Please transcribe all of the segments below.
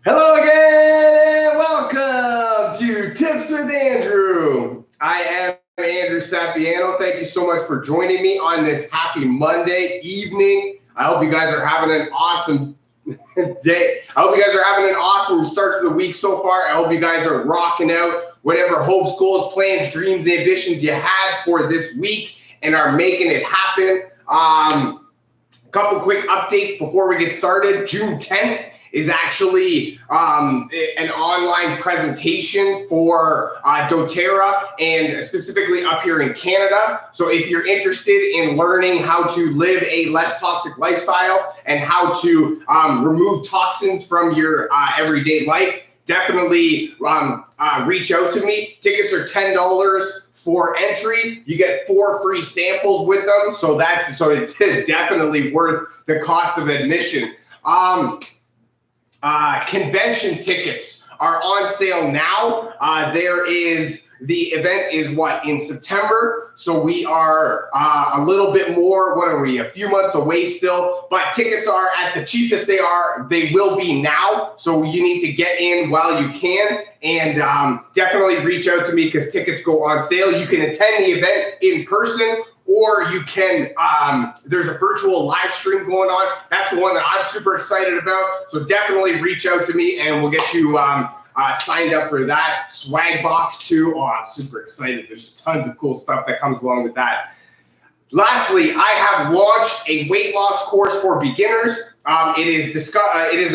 Hello again, welcome to Tips with Andrew. I am Andrew Sapiano. Thank you so much for joining me on this happy Monday evening. I hope you guys are having an awesome day. I hope you guys are having an awesome start to the week so far. I hope you guys are rocking out whatever hopes, goals, plans, dreams, ambitions you had for this week and are making it happen. A couple quick updates before we get started. June 10th is actually an online presentation for doTERRA and specifically up here in Canada. So if you're interested in learning how to live a less toxic lifestyle and how to remove toxins from your everyday life, definitely reach out to me. Tickets are $10 for entry. You get 4 free samples with them, so it's definitely worth the cost of admission. Convention tickets are on sale now. The event is in September, so we are a little bit more, a few months away still, but tickets are at the cheapest they will be now, so you need to get in while you can, and definitely reach out to me because tickets go on sale. You can attend the event in person, or you can, there's a virtual live stream going on. That's the one that I'm super excited about. So definitely reach out to me and we'll get you signed up for that. Swag box too. Oh, I'm super excited. There's tons of cool stuff that comes along with that. Lastly, I have launched a weight loss course for beginners. It is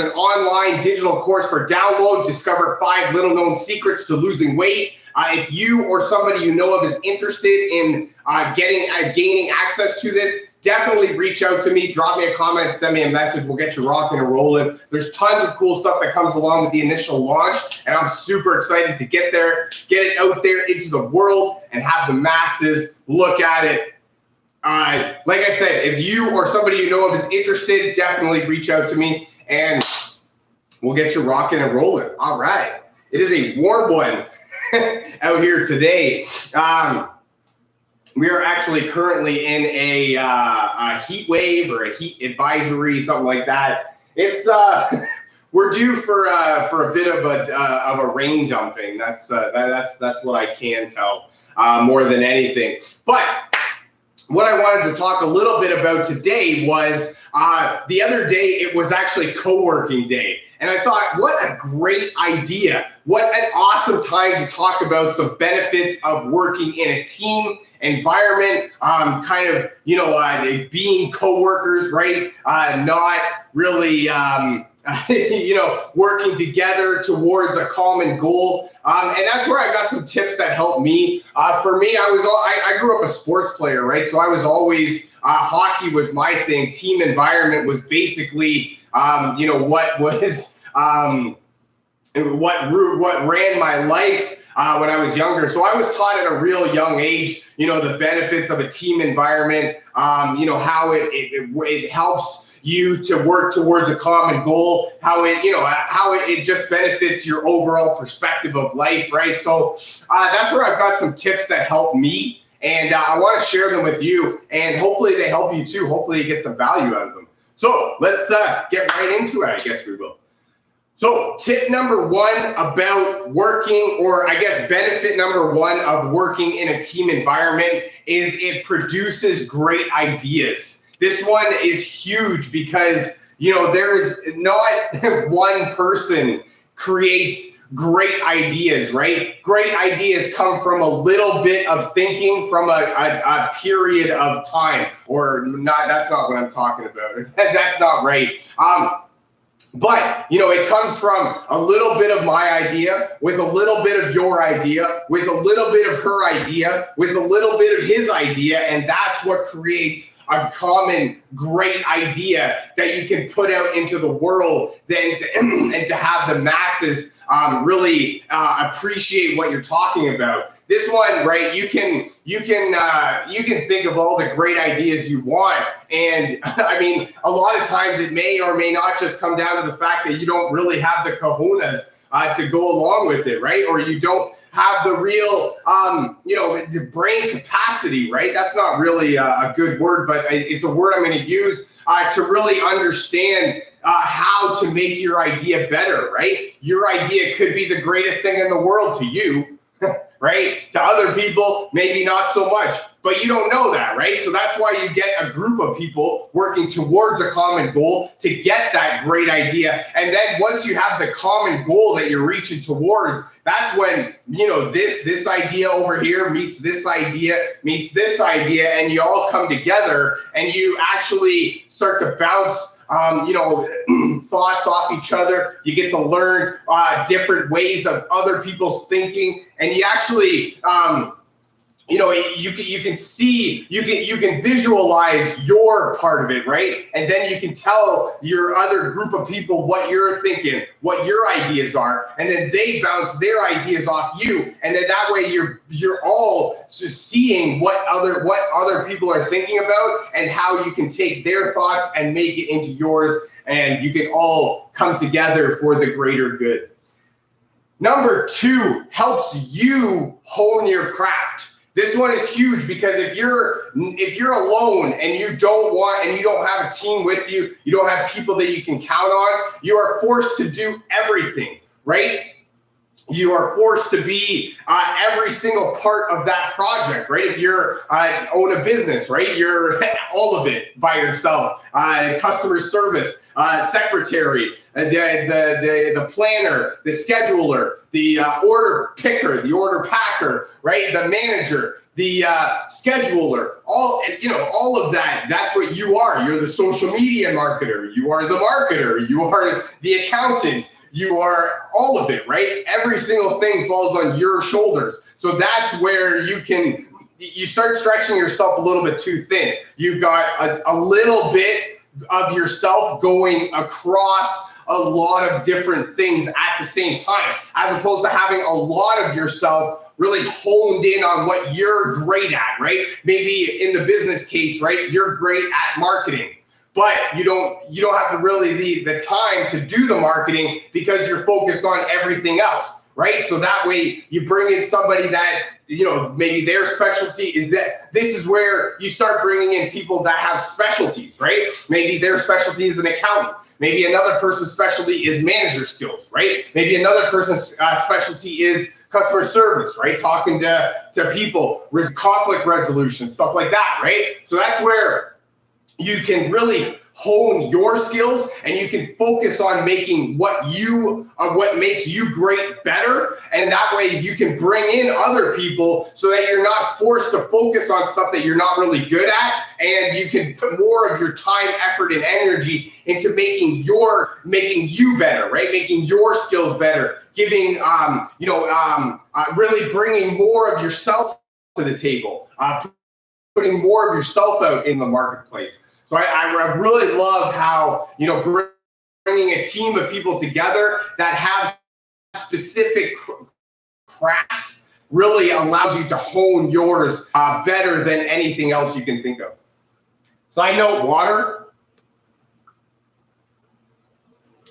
an online digital course for download. Discover 5 little known secrets to losing weight. If you or somebody you know of is interested in gaining access to this, definitely reach out to me, drop me a comment, send me a message. We'll get you rocking and rolling. There's tons of cool stuff that comes along with the initial launch, and I'm super excited to get it out there into the world and have the masses look at it. Like I said, if you or somebody you know of is interested, definitely reach out to me and we'll get you rocking and rolling. All right. It is a warm one out here today. We are actually currently in a heat wave or a heat advisory, something like that. It's we're due for a bit of a rain dumping. That's what I can tell more than anything. But what I wanted to talk a little bit about today was the other day, it was actually co-working day. And I thought, what a great idea. What an awesome time to talk about some benefits of working in a team environment, being co-workers, right? Not really, working together towards a common goal. And that's where I got some tips that helped me. For me, I grew up a sports player, right? So I was always, hockey was my thing. Team environment was basically, what ran my life when I was younger. So I was taught at a real young age, the benefits of a team environment, how it helps you to work towards a common goal, how it just benefits your overall perspective of life, right? So that's where I've got some tips that help me, and I want to share them with you, and hopefully they help you too. Hopefully you get some value out of them. So let's get right into it, I guess we will. So tip number 1 about working, or I guess benefit number 1 of working in a team environment is it produces great ideas. This one is huge because, there is not one person creates great ideas, right? Great ideas come from a little bit of thinking from a period of time, or not. That's not what I'm talking about. That's not right. But, it comes from a little bit of my idea, with a little bit of your idea, with a little bit of her idea, with a little bit of his idea, and that's what creates a common great idea that you can put out into the world and to have the masses really appreciate what you're talking about. This one, right? You can think of all the great ideas you want, and I mean, a lot of times it may or may not just come down to the fact that you don't really have the kahunas to go along with it, right? Or you don't have the real, the brain capacity, right? That's not really a good word, but it's a word I'm going to use to really understand how to make your idea better, right? Your idea could be the greatest thing in the world to you, right? To other people, maybe not so much, but you don't know that, right? So that's why you get a group of people working towards a common goal to get that great idea. And then once you have the common goal that you're reaching towards, that's when, this idea over here meets this idea, and you all come together and you actually start to bounce thoughts off each other. You get to learn different ways of other people's thinking, and you actually you can see, you can visualize your part of it, right? And then you can tell your other group of people what you're thinking, what your ideas are, and then they bounce their ideas off you, and then that way you're all just seeing what other people are thinking about and how you can take their thoughts and make it into yours, and you can all come together for the greater good. Number 2, helps you hone your craft. This one is huge because if you're alone and you don't have a team with you, you don't have people that you can count on, you are forced to do everything, right? You are forced to be every single part of that project, right? If you're own a business, right? You're all of it by yourself. Customer service, secretary, the planner, the scheduler, the order picker, the order packer, right? The manager, the scheduler, all of that. That's what you are. You're the social media marketer. You are the marketer. You are the accountant. You are all of it, right? Every single thing falls on your shoulders. So that's where you start stretching yourself a little bit too thin. You've got a little bit of yourself going across a lot of different things at the same time, as opposed to having a lot of yourself really honed in on what you're great at, right? Maybe in the business case, right? You're great at marketing, but you don't have the time to do the marketing because you're focused on everything else, right? So that way you bring in somebody that, maybe their specialty is that. This is where you start bringing in people that have specialties, right? Maybe their specialty is an accountant. Maybe another person's specialty is manager skills, right? Maybe another person's specialty is customer service, right? Talking to people, conflict resolution, stuff like that, right? So that's where you can really hone your skills, and you can focus on making what makes you great better, and that way you can bring in other people so that you're not forced to focus on stuff that you're not really good at, and you can put more of your time, effort, and energy into making you better, right? Making your skills better, giving really bringing more of yourself to the table, putting more of yourself out in the marketplace. So I really love how, bringing a team of people together that have specific crafts really allows you to hone yours better than anything else you can think of. Side note, water,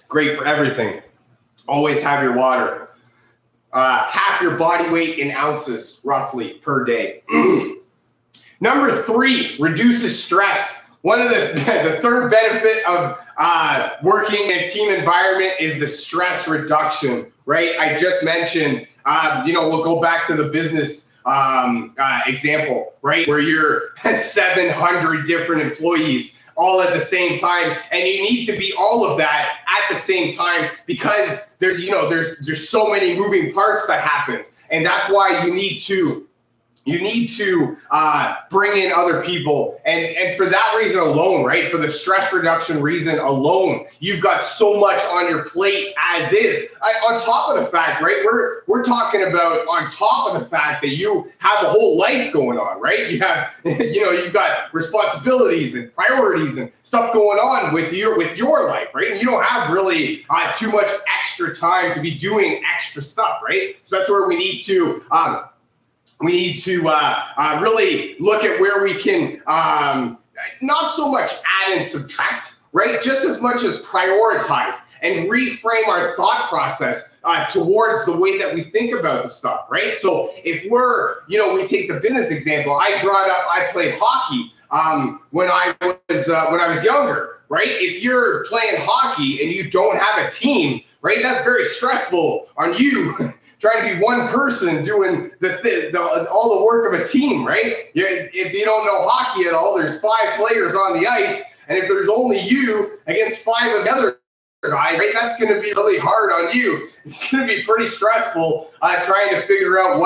great for everything. Always have your water. Half your body weight in ounces, roughly, per day. Number 3, reduces stress. One of the third benefit of working in a team environment is the stress reduction, right? I just mentioned, we'll go back to the business example, right? Where you're 700 different employees all at the same time, and you need to be all of that at the same time because there's so many moving parts that happens, and that's why you need to bring in other people, and for that reason alone, right? For the stress reduction reason alone, you've got so much on your plate as is. On top of the fact, right? We're talking about on top of the fact that you have a whole life going on, right? You have, you've got responsibilities and priorities and stuff going on with your life, right? And you don't have really too much extra time to be doing extra stuff, right? So that's where we need to really look at where we can not so much add and subtract, right? Just as much as prioritize and reframe our thought process towards the way that we think about the stuff, right? So if we take the business example, I played hockey when I was younger, right? If you're playing hockey and you don't have a team, right, that's very stressful on you trying to be one person doing all the work of a team, right? If you don't know hockey at all, there's 5 players on the ice, and if there's only you against 5 of the other guys, right, that's going to be really hard on you. It's going to be pretty stressful trying to figure out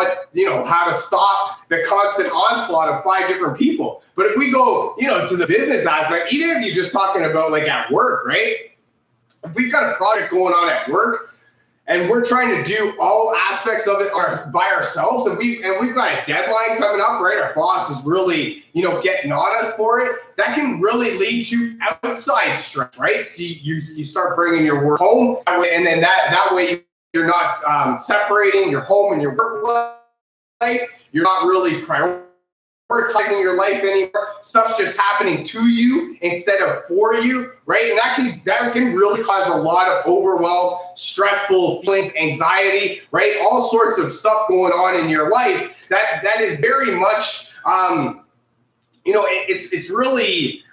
how to stop the constant onslaught of 5 different people. But if we go, to the business aspect, even if you're just talking about like at work, right? If we've got a project going on at work and we're trying to do all aspects of it by ourselves, and we've got a deadline coming up, right? Our boss is really, getting on us for it. That can really lead to outside stress, right? So you start bringing your work home, and then that way you're not separating your home and your work life. You're not really prioritizing your life anymore. Stuff's just happening to you instead of for you, right? And that can really cause a lot of overwhelm, stressful feelings, anxiety, right? All sorts of stuff going on in your life that is very much, it's really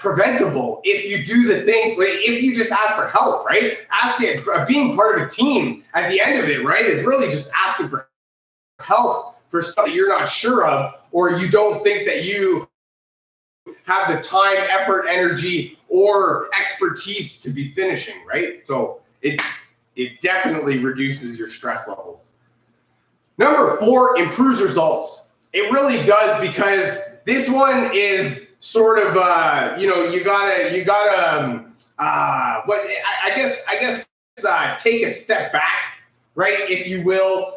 preventable if you do the things, like if you just ask for help, right? Being part of a team at the end of it, right, is really just asking for help for stuff that you're not sure of, or you don't think that you have the time, effort, energy, or expertise to be finishing, right? So it definitely reduces your stress levels. Number 4, improves results. It really does, because this one is sort of I guess take a step back, right, if you will.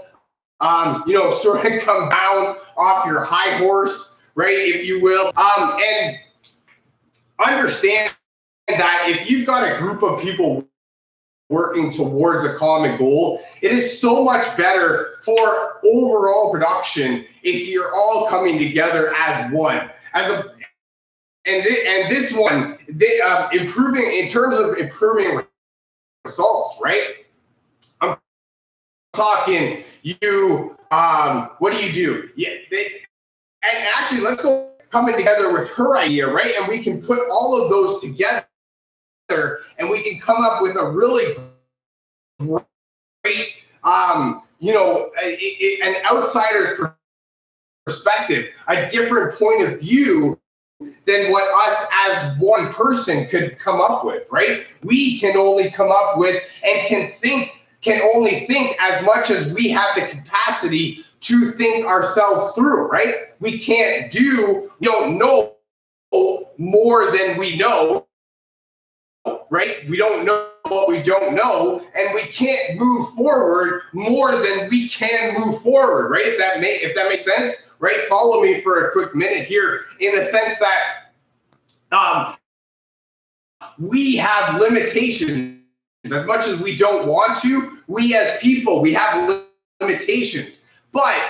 Sort of come down off your high horse, right, if you will, and understand that if you've got a group of people working towards a common goal, it is so much better for overall production if you're all coming together as one. This one, improving in terms of improving results, right? I'm talking you. What do you do? Yeah, and actually, let's go coming together with her idea, right? And we can put all of those together, and we can come up with a really great, an outsider's perspective, a different point of view than what us as one person could come up with, right? We can only come up with and can only think as much as we have the capacity to think ourselves through, right? We can't know more than we know, right? We don't know what we don't know, and we can't move forward more than we can move forward, right? If that makes sense, right? Follow me for a quick minute here, in the sense that we have limitations. As much as we don't want to, we as people, we have limitations. But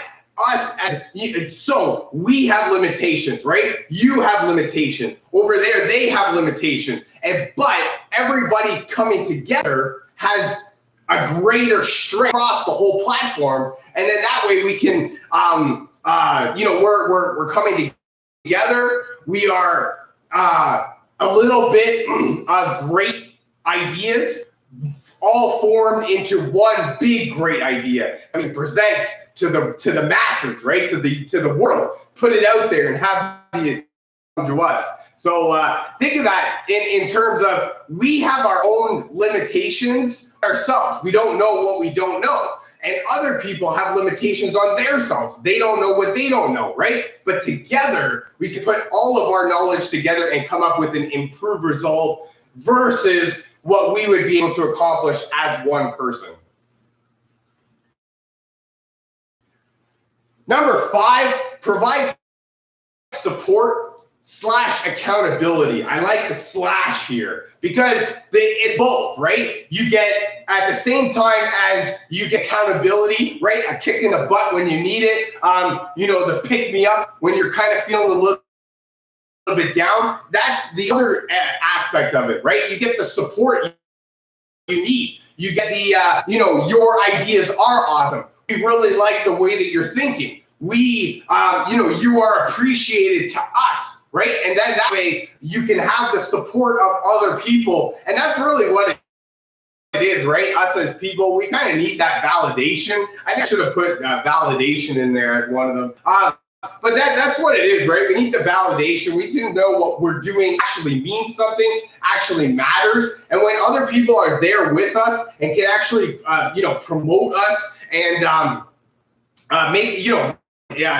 so we have limitations, right? You have limitations. Over there, they have limitations. But everybody coming together has a greater strength across the whole platform. And then that way we can, we're coming together. We are a little bit of great ideas, all formed into one big great idea. I mean, present to the masses, right? To the world, put it out there and have it come to us. So think of that in terms of, we have our own limitations ourselves. We don't know what we don't know. And other people have limitations on their selves. They don't know what they don't know, right? But together, we can put all of our knowledge together and come up with an improved result versus what we would be able to accomplish as one person. Number 5, provide support / accountability. I like the slash here because it's both, right? You get, at the same time as you get accountability, right? A kick in the butt when you need it. The pick me up when you're kind of feeling a little bit down. That's the other aspect of it, right? You get the support you need. You get the, your ideas are awesome. We really like the way that you're thinking. We, you are appreciated to us right? And then that way you can have the support of other people. And that's really what it is, right? Us as people, we kind of need that validation. I think I should have put validation in there as one of them. But that's what it is, right? We need the validation. We need to know what we're doing actually means something, actually matters. And when other people are there with us and can actually, promote us and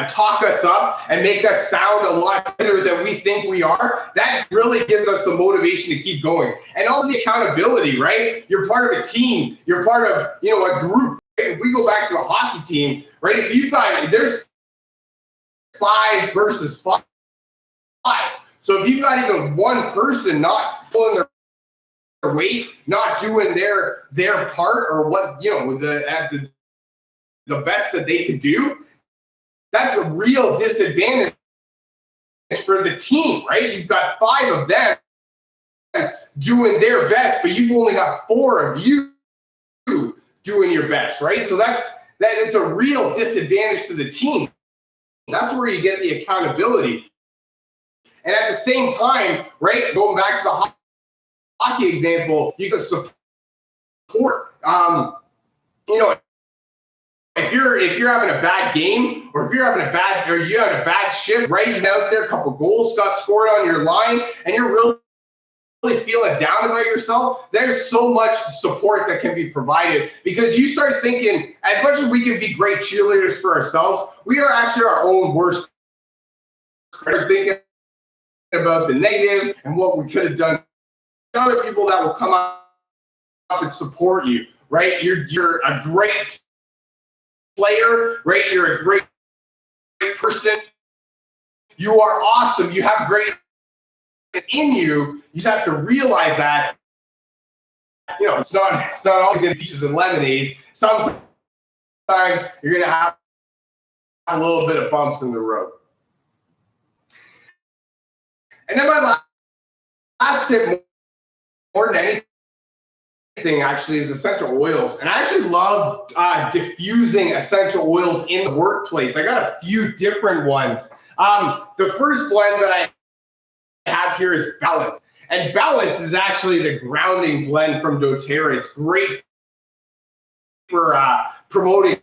talk us up and make us sound a lot better than we think we are, that really gives us the motivation to keep going. And all the accountability, right? You're part of a team. You're part of, a group. If we go back to the hockey team, right? If you've got, there's 5 versus 5. So if you've got even one person not pulling their weight, not doing their part or what, the best that they can do, that's a real disadvantage for the team, right? You've got 5 of them doing their best, but you've only got 4 of you doing your best, right? So it's a real disadvantage to the team. That's where you get the accountability. And at the same time, right, going back to the hockey example, you can support, if you're having a bad game, or if you had a bad shift, right, you're out there, a couple goals got scored on your line, and you're really feeling down about yourself, there's so much support that can be provided, because you start thinking, as much as we can be great cheerleaders for ourselves, we are actually our own worst critic, thinking about the negatives and what we could have done. Other people that will come up and support you, right? You're a great player, right? You're a great person. You are awesome. You have great in you. You just have to realize that, it's not all good peaches and lemonades. Sometimes you're going to have a little bit of bumps in the road. And then my last tip, more than anything, actually, is essential oils. And I actually love diffusing essential oils in the workplace. I got a few different ones. The first blend that I have here is Balance. And Balance is actually the grounding blend from doTERRA. It's great for promoting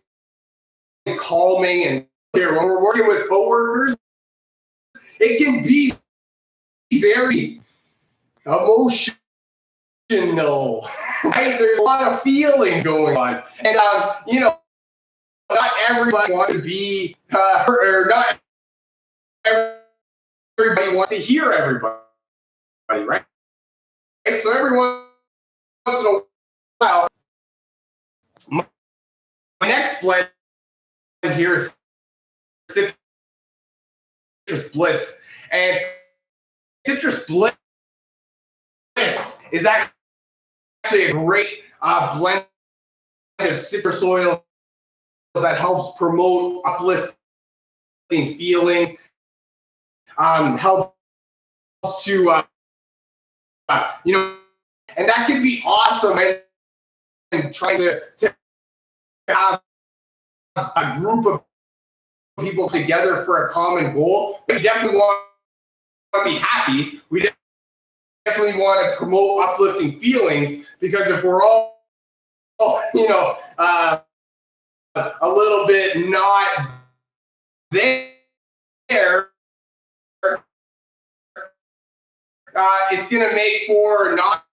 calming and clear. When we're working with coworkers, it can be very emotional, right? There's a lot of feeling going on. And, not everybody wants to be, or not everybody wants to hear everybody, right? So every once in a while, my next blend here is Citrus Bliss. And Citrus Bliss is actually a great blend of citrus oil that helps promote uplifting feelings, helps to, and that can be awesome. And trying to have a group of people together for a common goal. We definitely want to be happy. We definitely want to promote uplifting feelings, because if we're all, a little bit not there, it's going to make for not